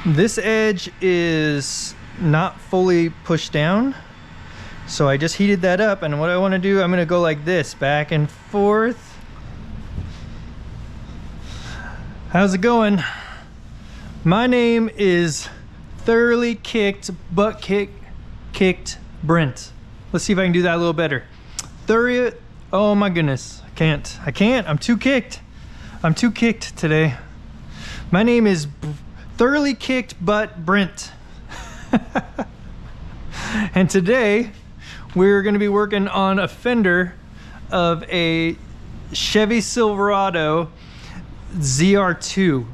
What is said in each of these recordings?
This edge is not fully pushed down, so I just heated that up, and what I want to do, I'm going to go like this, back and forth. How's it going? My name is Thoroughly Kicked Butt Kicked Brent. Let's see if I can do that a little better. Oh my goodness, I can't, I'm too kicked today. My name is Thoroughly Kicked Butt Brent. And today we're going to be working on a fender of a Chevy Silverado ZR2.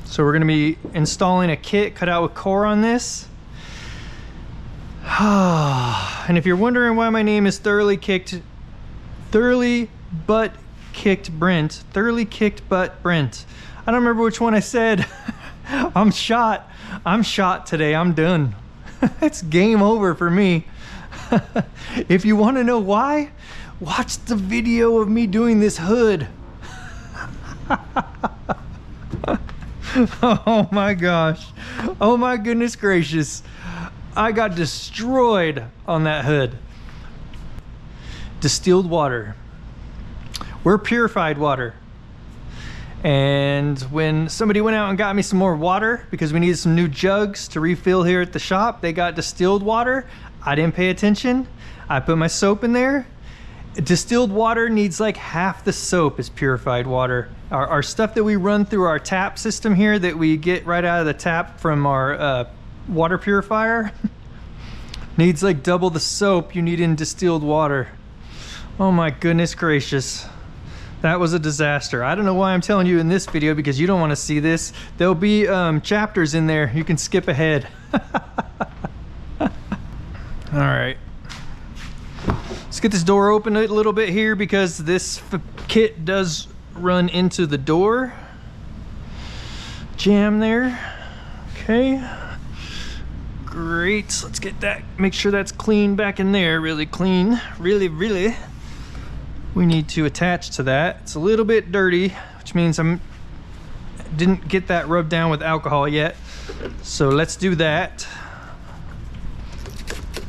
So we're going to be installing a kit cut out with core on this. And if you're wondering why my name is Thoroughly Butt Kicked Brent, Thoroughly Kicked Butt Brent, I don't remember which one I said. I'm shot today. I'm done. It's game over for me. If you want to know why, watch the video of me doing this hood. Oh my gosh. Oh my goodness gracious. I got destroyed on that hood. Distilled water. We're purified water. And when somebody went out and got me some more water because we needed some new jugs to refill here at the shop, they got distilled water. I didn't pay attention. I put my soap in there. Distilled water needs like half the soap as purified water. Our stuff that we run through our tap system here that we get right out of the tap from our water purifier needs like double the soap you need in distilled water. Oh my goodness gracious. That was a disaster. I don't know why I'm telling you in this video because you don't want to see this. There'll be chapters in there. You can skip ahead. All right. Let's get this door open a little bit here because this kit does run into the door jamb there. Okay. Great. Let's get that. Make sure that's clean back in there. Really clean. Really. We need to attach to that. It's a little bit dirty, which means didn't get that rubbed down with alcohol yet. So let's do that.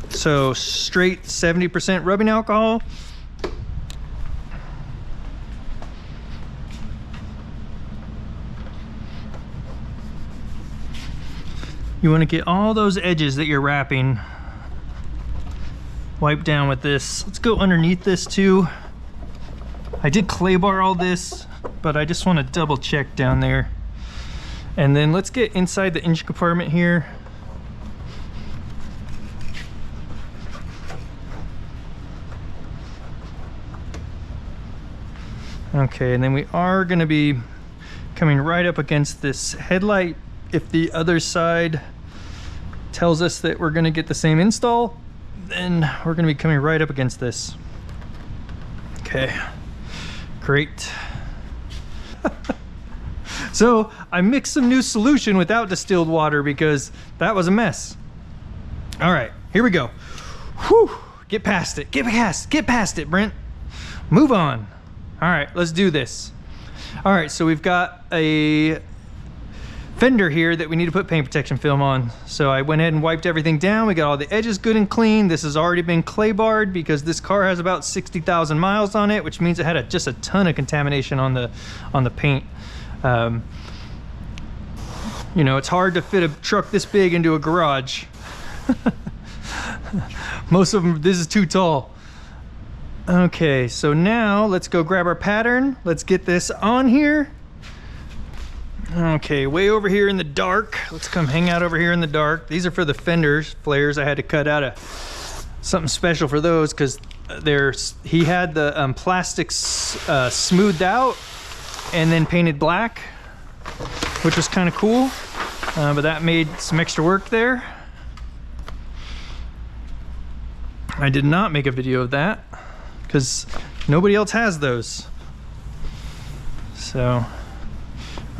So straight 70% rubbing alcohol. You want to get all those edges that you're wrapping wiped down with this. Let's go underneath this too. I did clay bar all this, but I just want to double check down there. And then let's get inside the engine compartment here. Okay, and then we are going to be coming right up against this headlight. If the other side tells us that we're going to get the same install, then we're going to be coming right up against this. Okay. Great. So I mixed some new solution without distilled water because that was a mess. All right, here we go. Whew, get past it, get past it, Brent. Move on. All right, let's do this. All right, so we've got a fender here that we need to put paint protection film on. So I went ahead and wiped everything down. We got all the edges good and clean. This has already been clay barred because this car has about 60,000 miles on it, which means it had just a ton of contamination on the paint. You know, it's hard to fit a truck this big into a garage. Most of them, this is too tall. Okay, so now let's go grab our pattern. Let's get this on here. Okay, way over here in the dark. Let's come hang out over here in the dark. These are for the fenders, flares. I had to cut out something special for those because he had the plastics smoothed out and then painted black, which was kind of cool, but that made some extra work there. I did not make a video of that because nobody else has those. So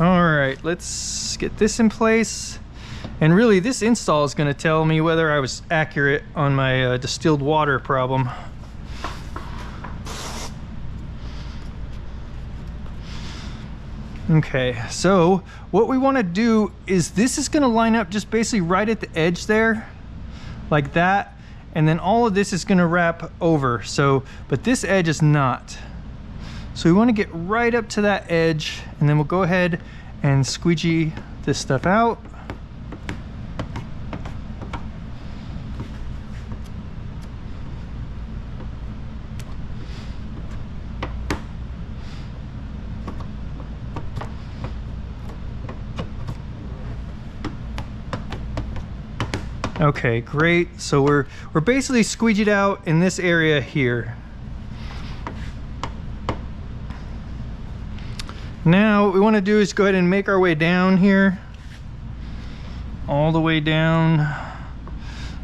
all right, let's get this in place. And really this install is going to tell me whether I was accurate on my distilled water problem. Okay, so what we want to do is this is going to line up just basically right at the edge there, like that, and then all of this is going to wrap over. So, but this edge is not. So we want to get right up to that edge, and then we'll go ahead and squeegee this stuff out. Okay, great. So we're basically squeegeed out in this area here. Now what we want to do is go ahead and make our way down here, all the way down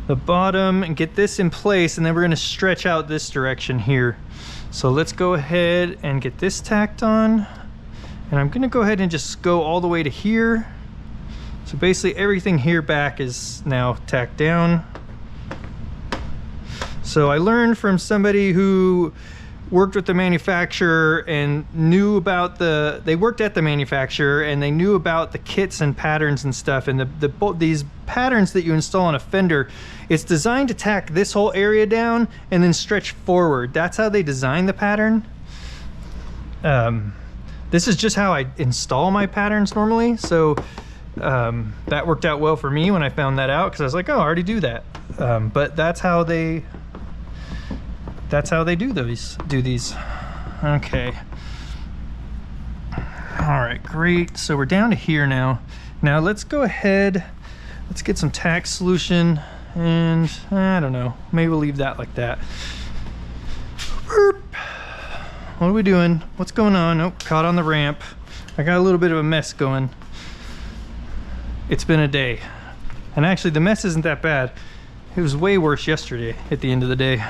the bottom, and get this in place, and then we're going to stretch out this direction here. So let's go ahead and get this tacked on, and I'm going to go ahead and just go all the way to here. So basically everything here back is now tacked down. So I learned from somebody who worked with the manufacturer and knew about they worked at the manufacturer and they knew about the kits and patterns and stuff, and these patterns that you install on a Fender, it's designed to tack this whole area down and then stretch forward. That's how they design the pattern. This is just how I install my patterns normally, so that worked out well for me when I found that out, because I was like, oh, I already do that. But that's how they do these. Okay. All right, great. So we're down to here now. Now let's go ahead, let's get some tack solution, and I don't know, maybe we'll leave that like that. What are we doing? What's going on? Oh, caught on the ramp. I got a little bit of a mess going. It's been a day. And actually the mess isn't that bad. It was way worse yesterday at the end of the day.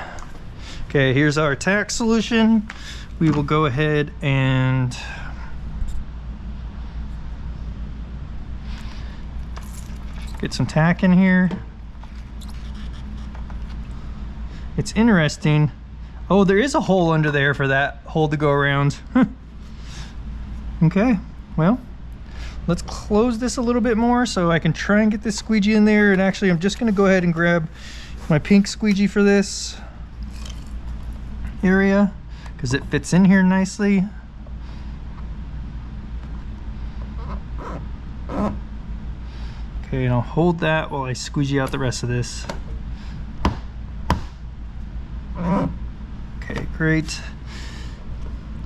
Okay, here's our tack solution. We will go ahead and get some tack in here. It's interesting. Oh, there is a hole under there for that hole to go around. Okay, well, let's close this a little bit more so I can try and get this squeegee in there. And actually, I'm just gonna go ahead and grab my pink squeegee for this area because it fits in here nicely. Okay, and I'll hold that while I squeegee out the rest of this. Okay, great.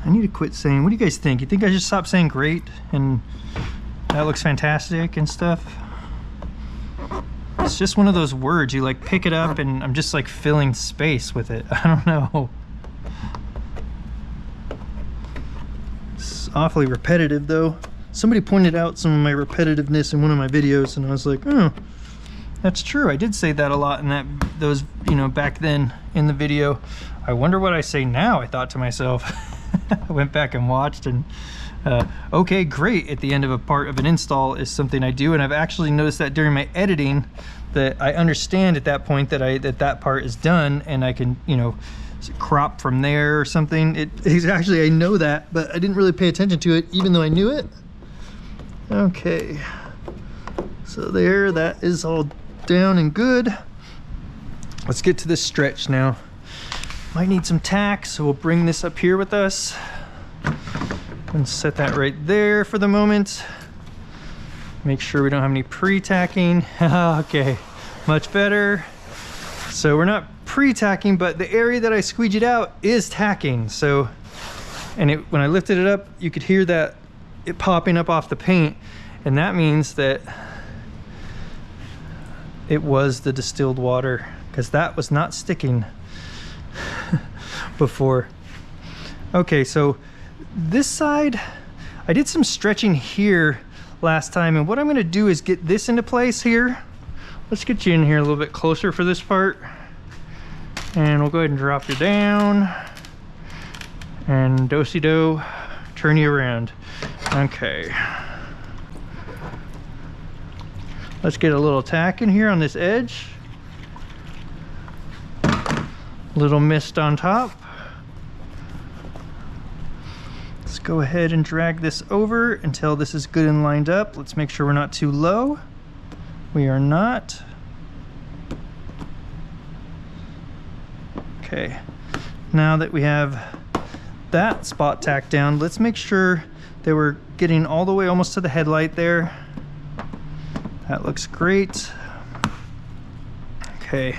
I need to quit saying, what do you guys think? You think I should stop saying great and that looks fantastic and stuff? It's just one of those words, you like pick it up and I'm just like filling space with it. I don't know. It's awfully repetitive though. Somebody pointed out some of my repetitiveness in one of my videos and I was like, oh, that's true. I did say that a lot in those, you know, back then in the video. I wonder what I say now, I thought to myself. I went back and watched, and okay, great at the end of a part of an install is something I do, and I've actually noticed that during my editing that I understand at that point that that part is done and I can, you know, crop from there or something. It's actually, I know that, but I didn't really pay attention to it even though I knew it. Okay, so there, that is all down and good. Let's get to this stretch now. Might need some tack, so we'll bring this up here with us and set that right there for the moment. Make sure we don't have any pre-tacking. Okay, much better. So we're not pre-tacking, but the area that I squeegeed out is tacking. So, and when I lifted it up, you could hear that it popping up off the paint, and that means that it was the distilled water, because that was not sticking before. Okay, so this side, I did some stretching here last time, and what I'm going to do is get this into place here. Let's get you in here a little bit closer for this part, and we'll go ahead and drop you down and do-si-do, turn you around. Okay, let's get a little tack in here on this edge. Little mist on top. Let's go ahead and drag this over until this is good and lined up. Let's make sure we're not too low. We are not. Okay, now that we have that spot tacked down, let's make sure that we're getting all the way almost to the headlight there. That looks great. Okay.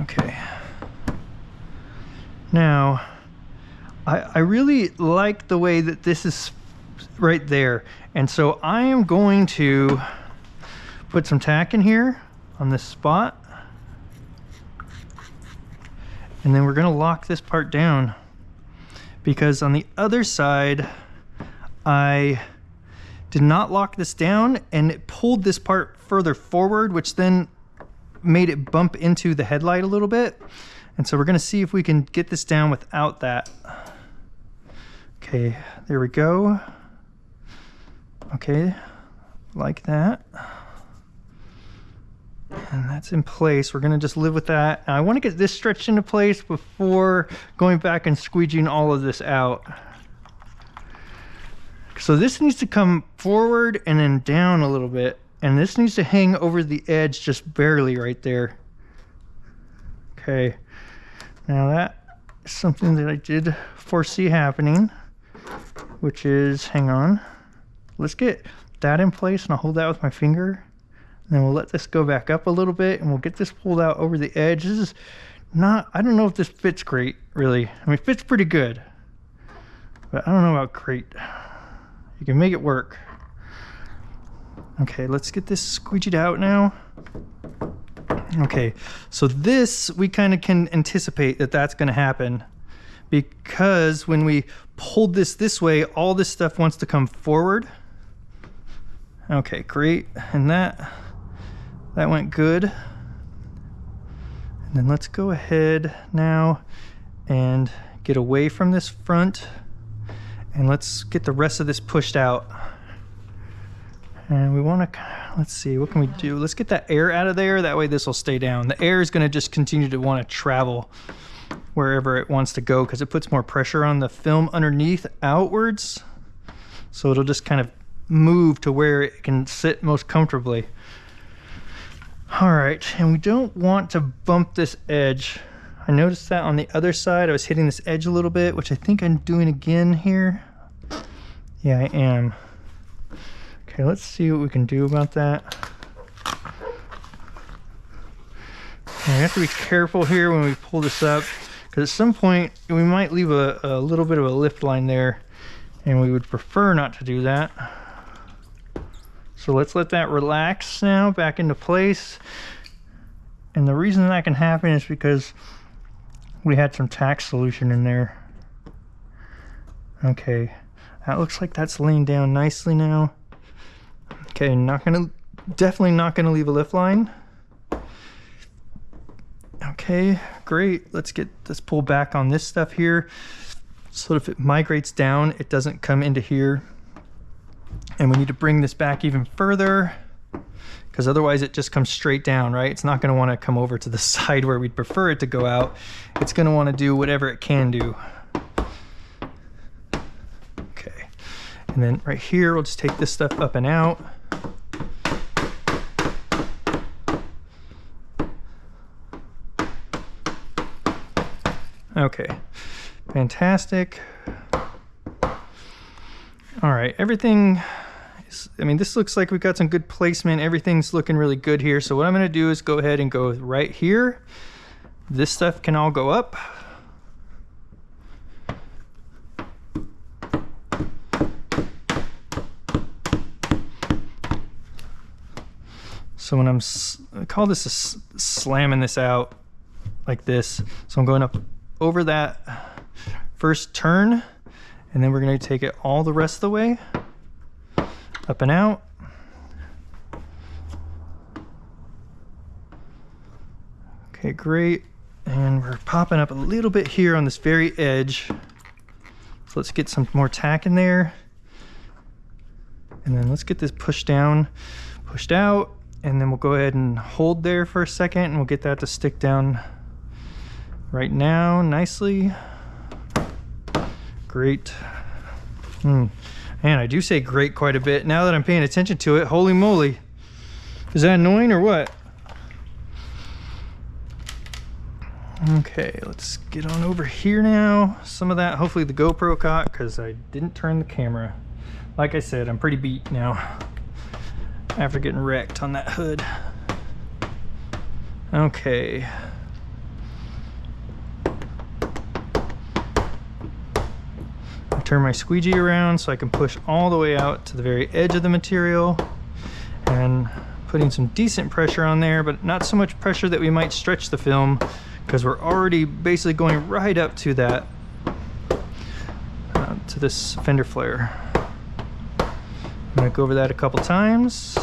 Okay. Now, I really like the way that this is right there. And so I am going to put some tack in here on this spot. And then we're gonna lock this part down, because on the other side, I did not lock this down and it pulled this part further forward, which then made it bump into the headlight a little bit. And so we're gonna see if we can get this down without that. Okay, there we go. Okay, like that. And that's in place. We're gonna just live with that. Now, I wanna get this stretched into place before going back and squeegeeing all of this out. So this needs to come forward and then down a little bit. And this needs to hang over the edge just barely right there. Okay, now that is something that I did foresee happening, which is, hang on, let's get that in place and I'll hold that with my finger. And then we'll let this go back up a little bit and we'll get this pulled out over the edge. This is not, I don't know if this fits great, really. I mean, it fits pretty good, but I don't know about great. You can make it work. Okay, let's get this squeegeed out now. Okay, so this, we kind of can anticipate that that's gonna happen, because when we pulled this way, all this stuff wants to come forward. Okay, great, and that went good. And then let's go ahead now and get away from this front, and let's get the rest of this pushed out. And we want to, let's see, what can we do? Let's get that air out of there. That way this will stay down. The air is going to just continue to want to travel wherever it wants to go, because it puts more pressure on the film underneath outwards. So it'll just kind of move to where it can sit most comfortably. All right, and we don't want to bump this edge. I noticed that on the other side I was hitting this edge a little bit, which I think I'm doing again here. Yeah, I am. Okay, let's see what we can do about that. We have to be careful here when we pull this up, because at some point we might leave a little bit of a lift line there, and we would prefer not to do that. So let's let that relax now back into place. And the reason that can happen is because we had some tack solution in there. Okay, that looks like that's laying down nicely now. Okay, definitely not gonna leave a lift line. Okay, great. Let's pull back on this stuff here, so if it migrates down, it doesn't come into here. And we need to bring this back even further, because otherwise it just comes straight down, right? It's not gonna wanna come over to the side where we'd prefer it to go out. It's gonna wanna do whatever it can do. Okay, and then right here, we'll just take this stuff up and out. Okay, fantastic. All right, everything is, I mean, this looks like we've got some good placement. Everything's looking really good here. So what I'm gonna do is go ahead and go right here. This stuff can all go up. So when I call this slamming this out like this. So I'm going up over that first turn, and then we're going to take it all the rest of the way up and out. Okay, great. And we're popping up a little bit here on this very edge. So let's get some more tack in there. And then let's get this pushed down, pushed out, and then we'll go ahead and hold there for a second, and we'll get that to stick down right now nicely. Great. Man, I do say great quite a bit now that I'm paying attention to it. Holy moly. Is that annoying or what? Okay, let's get on over here now. Some of that, hopefully the GoPro caught, because I didn't turn the camera. Like I said, I'm pretty beat now after getting wrecked on that hood. Okay. I turn my squeegee around so I can push all the way out to the very edge of the material, and putting some decent pressure on there, but not so much pressure that we might stretch the film, because we're already basically going right up to that, to this fender flare. I'm gonna go over that a couple times.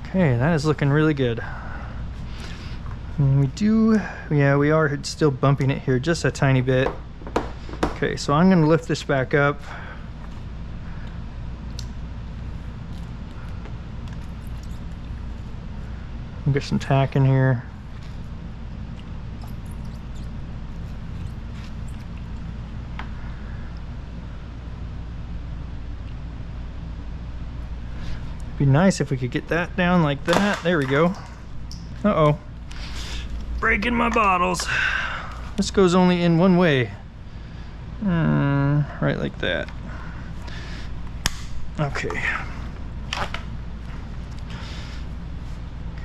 Okay, that is looking really good. And we are still bumping it here just a tiny bit. Okay, so I'm gonna lift this back up. Get some tack in here. Be nice if we could get that down like that. There we go. Uh-oh. Breaking my bottles. This goes only in one way. Right like that. Okay.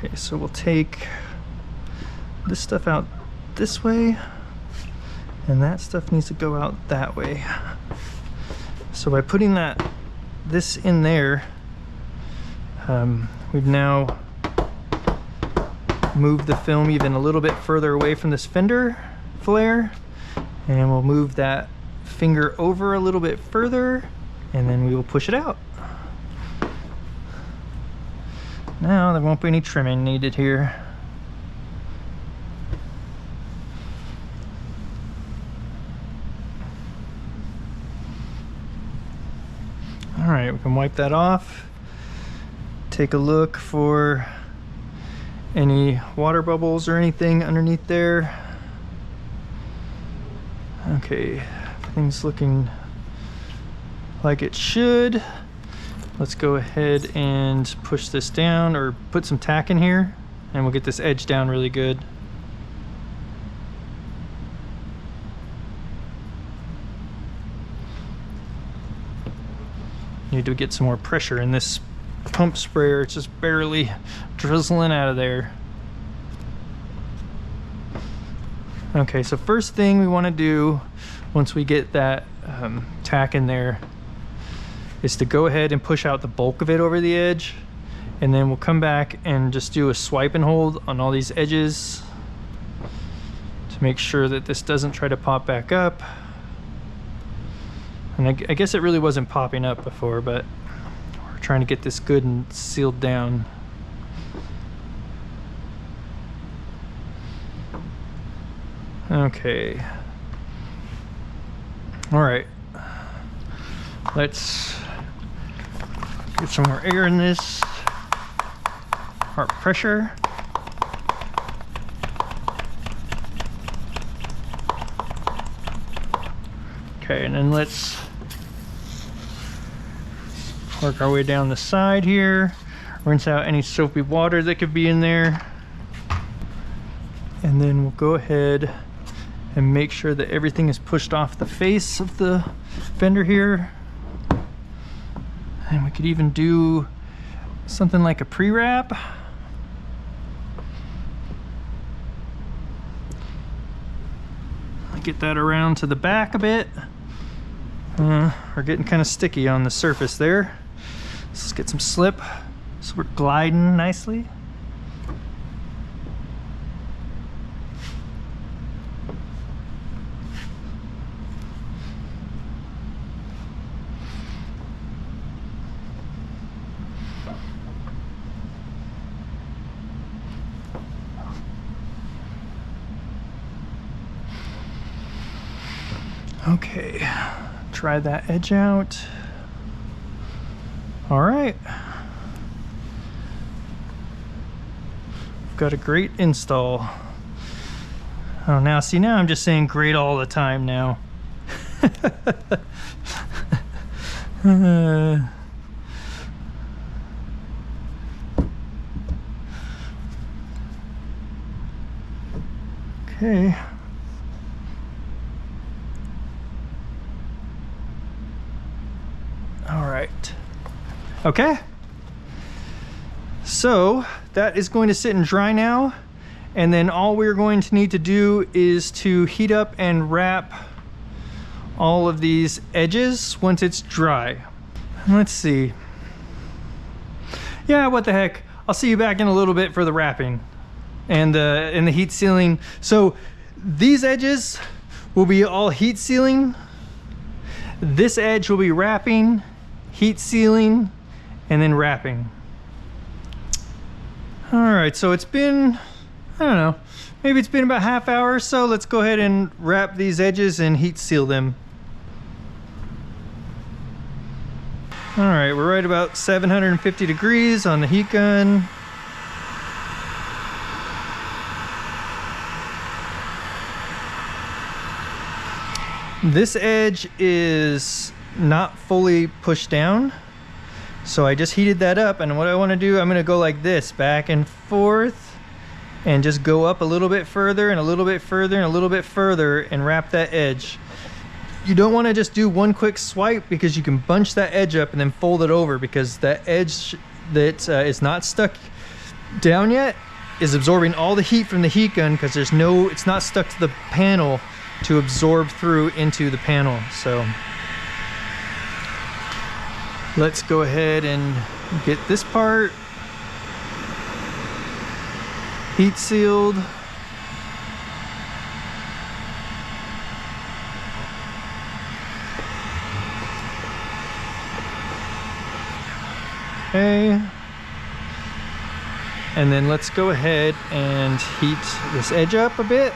Okay, so we'll take this stuff out this way, and that stuff needs to go out that way. So by putting this in there, we've now moved the film even a little bit further away from this fender flare, and we'll move that finger over a little bit further, and then we will push it out. Now there won't be any trimming needed here. All right, we can wipe that off. Take a look for any water bubbles or anything underneath there. Okay, everything's looking like it should. Let's go ahead and push this down, or put some tack in here, and we'll get this edge down really good. Need to get some more pressure in this pump sprayer. It's just barely drizzling out of there. Okay, so first thing we want to do once we get that tack in there is to go ahead and push out the bulk of it over the edge, and then we'll come back and just do a swipe and hold on all these edges to make sure that this doesn't try to pop back up. And I guess it really wasn't popping up before, but we're trying to get this good and sealed down. Okay. All right. Let's get some more air in this. Heart pressure. Okay, and then let's work our way down the side here. Rinse out any soapy water that could be in there. And then we'll go ahead and make sure that everything is pushed off the face of the fender here. And we could even do something like a pre-wrap. Get that around to the back a bit. We're getting kind of sticky on the surface there. So let's get some slip so we're gliding nicely. Okay, try that edge out. All right. got a great install. Oh, now see, now I'm just saying great all the time now. Okay. All right. Okay. So that is going to sit and dry now. And then all we're going to need to do is to heat up and wrap all of these edges once it's dry. Let's see. Yeah, what the heck. I'll see you back in a little bit for the wrapping and the heat sealing. So these edges will be all heat sealing. This edge will be wrapping, heat sealing, and then wrapping. All right, so it's been, I don't know, maybe it's been about half hour or so. Let's go ahead and wrap these edges and heat seal them. All right, we're right about 750 degrees on the heat gun. This edge is not fully pushed down, so I just heated that up, and what I want to do, I'm going to go like this, back and forth, and just go up a little bit further and a little bit further and a little bit further and wrap that edge. You don't want to just do one quick swipe, because you can bunch that edge up and then fold it over, because that edge that is not stuck down yet is absorbing all the heat from the heat gun, because it's not stuck to the panel to absorb through into the panel. So let's go ahead and get this part heat sealed. Okay. And then let's go ahead and heat this edge up a bit.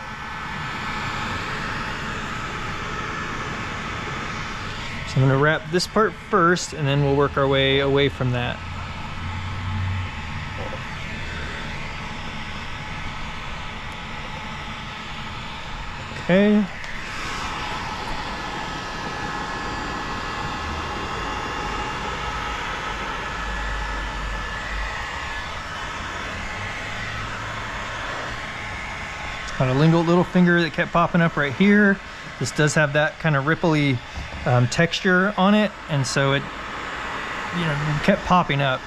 So I'm going to wrap this part first, and then we'll work our way away from that. Okay. Got a little finger that kept popping up right here. This does have that kind of ripply texture on it, and so it, kept popping up,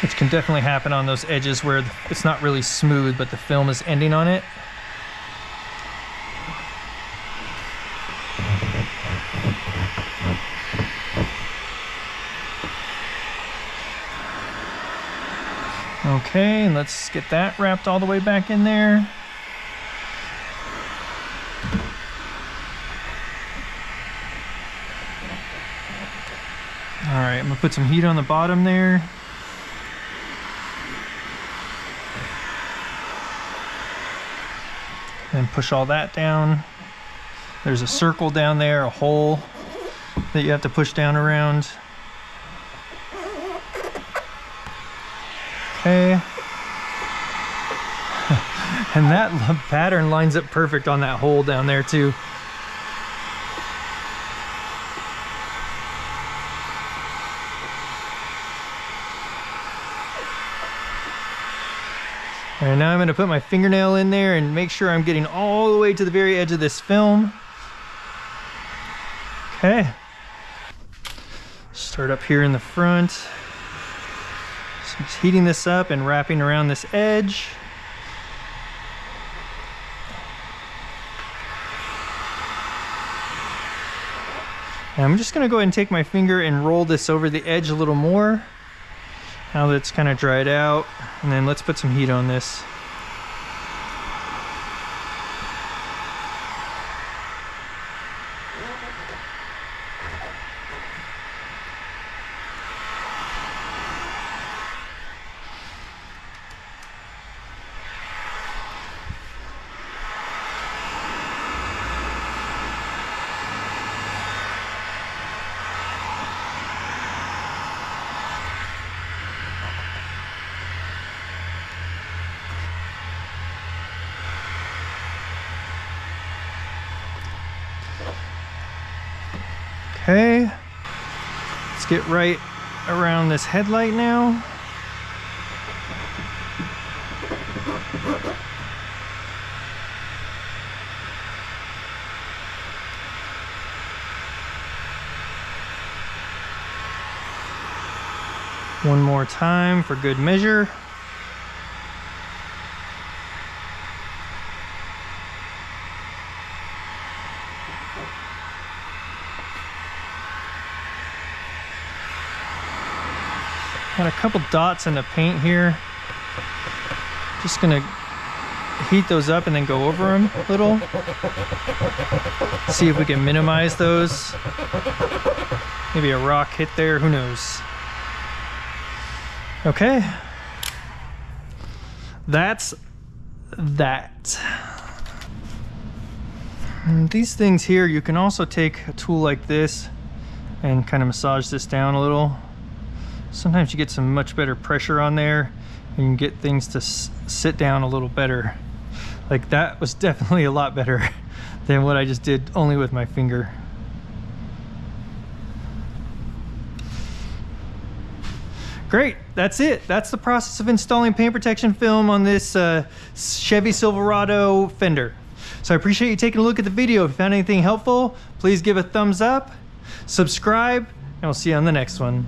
which can definitely happen on those edges where it's not really smooth, but the film is ending on it. Okay, and let's get that wrapped all the way back in there. All right, I'm gonna put some heat on the bottom there. And push all that down. There's a circle down there, a hole that you have to push down around. Okay. And that pattern lines up perfect on that hole down there too. All right, now I'm going to put my fingernail in there and make sure I'm getting all the way to the very edge of this film. Okay. Start up here in the front. So just heating this up and wrapping around this edge. And I'm just going to go ahead and take my finger and roll this over the edge a little more. Now that it's kind of dried out, and then let's put some heat on this. Okay, let's get right around this headlight now. One more time for good measure. Got a couple dots in the paint here. Just gonna heat those up and then go over them a little. See if we can minimize those. Maybe a rock hit there, who knows. Okay, that's that. And these things here, you can also take a tool like this and kind of massage this down a little. Sometimes you get some much better pressure on there and you can get things to sit down a little better. Like that was definitely a lot better than what I just did only with my finger. Great, that's it. That's the process of installing paint protection film on this Chevy Silverado Fender. So I appreciate you taking a look at the video. If you found anything helpful, please give a thumbs up, subscribe, and we'll see you on the next one.